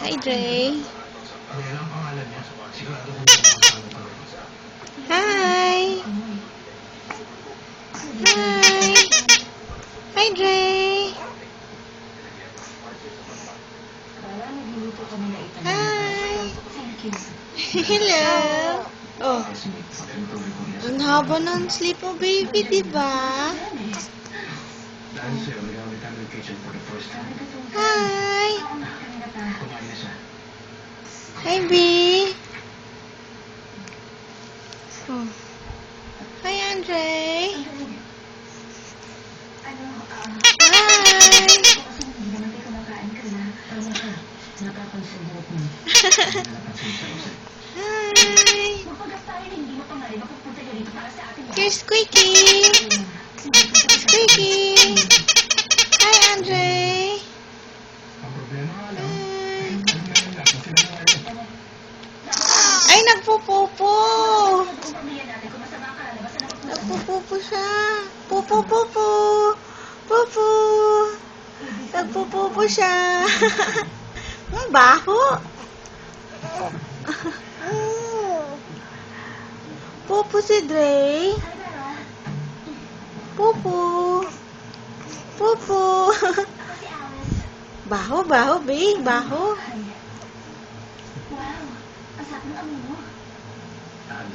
Hi, Dre. Hi. Hi. Hi, Dre. Hi. Hello. Oh. Ang haba ng sleep mo, baby, diba? Hi. Hi, B. Oh. Hi, Andre. Hi. Here's Squeaky. Squeaky. Hi, Andre. Ay, nagpupupo. Nagpupupo siya. Pupo, pupo. Pupo. Nagpupupo siya. Ang baho. Pupo si Dre. Pupo. Pupo. Baho, baho, babe. Baho. Wow, ang sarap ng amoy mo.